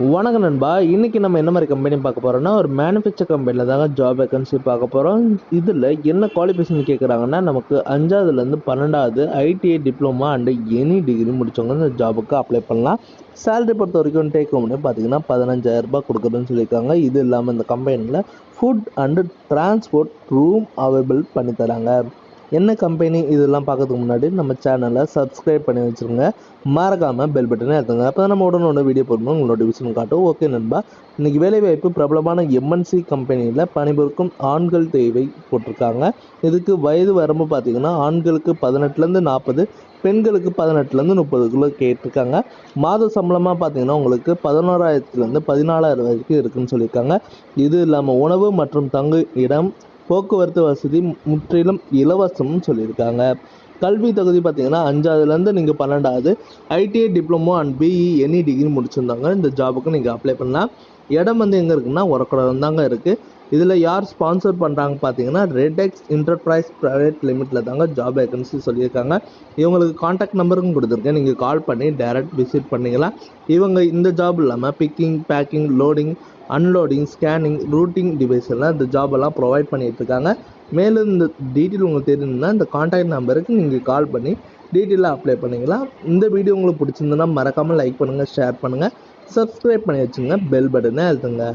வணக்கம் நண்பா. இன்னைக்கு நம்ம என்ன மாதிரி கம்பெனி பார்க்க போறோம்னா, ஒரு மேனுஃபேக்சர் கம்பெனியில் தாங்க ஜாப் வேகன்சி பார்க்க போகிறோம். இதில் என்ன குவாலிஃபிகேஷன் கேட்குறாங்கன்னா, நமக்கு 5வதுலேருந்து 12வது ITI diploma and any degree முடிச்சவங்க இந்த ஜாபுக்கு அப்ளை பண்ணலாம். சேலரி பொறுத்த வரைக்கும் டேக் ஹோம்னு பார்த்தீங்கன்னா 15,000 கொடுக்குறதுன்னு சொல்லியிருக்காங்க. இது இல்லாமல் இந்த கம்பெனியில் food and transport room available பண்ணி தராங்க. என்ன கம்பெனி இதெல்லாம் பார்க்கறதுக்கு முன்னாடி நம்ம சேனலை சப்ஸ்கிரைப் பண்ணி வச்சுருங்க. மறக்காமல் பெல் பட்டனை எடுத்துங்க. அப்போ தான் நம்ம உடனே வீடியோ போடணும் உங்களோட நோட்டிஃபிகேஷன் காட்டும். ஓகே நண்பா, இன்றைக்கி வேலைவாய்ப்பு பிரபலமான எம்என்சி கம்பெனியில் பணிபுரிக்கும் ஆண்கள் தேவை போட்டிருக்காங்க. இதுக்கு வயது வரம்பு பார்த்திங்கன்னா ஆண்களுக்கு 18லேருந்து 40, பெண்களுக்கு 18லேருந்து 30க்குள்ளே கேட்டிருக்காங்க. மாத சம்பளமாக பார்த்தீங்கன்னா உங்களுக்கு 11,000லேருந்து 14,000 வரைக்கும் இருக்குதுன்னு சொல்லியிருக்காங்க. இது இல்லாமல் உணவு மற்றும் தங்கு இடம், போக்குவரத்து வசதி முற்றிலும் இலவசம்னு சொல்லியிருக்காங்க. கல்வி தகுதி பார்த்தீங்கன்னா 5வதுலேருந்து நீங்கள் 12வது ITI diploma and BE any degree முடிச்சிருந்தாங்க இந்த ஜாபுக்கு நீங்கள் அப்ளை பண்ணலாம். இடம் எங்கே இருக்குன்னா உரக்குடம் தாங்க இருக்குது. இதில் யார் ஸ்பான்சர் பண்ணுறாங்க பார்த்தீங்கன்னா ரெட்எக்ஸ் என்டர்பிரைஸ் ப்ரைவேட் லிமிட்டில் தாங்க ஜாப் வேகன்சி சொல்லியிருக்காங்க. இவங்களுக்கு கான்டாக்ட் நம்பருக்கும் கொடுத்துருக்கேன். நீங்கள் கால் பண்ணி டைரக்ட் விசிட் பண்ணிக்கலாம். இவங்க இந்த ஜாப் இல்லாமல் picking, packing, loading, unloading, scanning, routing device எல்லாம் இந்த ஜாபெல்லாம் ப்ரொவைட் பண்ணிகிட்டு இருக்காங்க. மேலும் இந்த டீட்டெயில் உங்களுக்கு தெரியணும்னா இந்த கான்டாக்ட் நம்பருக்கு நீங்கள் கால் பண்ணி டீட்டெயிலாக அப்ளை பண்ணிக்கலாம். இந்த வீடியோ உங்களுக்கு பிடிச்சிருந்ததுன்னா மறக்காமல் லைக் பண்ணுங்கள், ஷேர் பண்ணுங்கள், சப்ஸ்கிரைப் பண்ணி வச்சுங்க, பெல் பட்டனை அழுத்துங்க.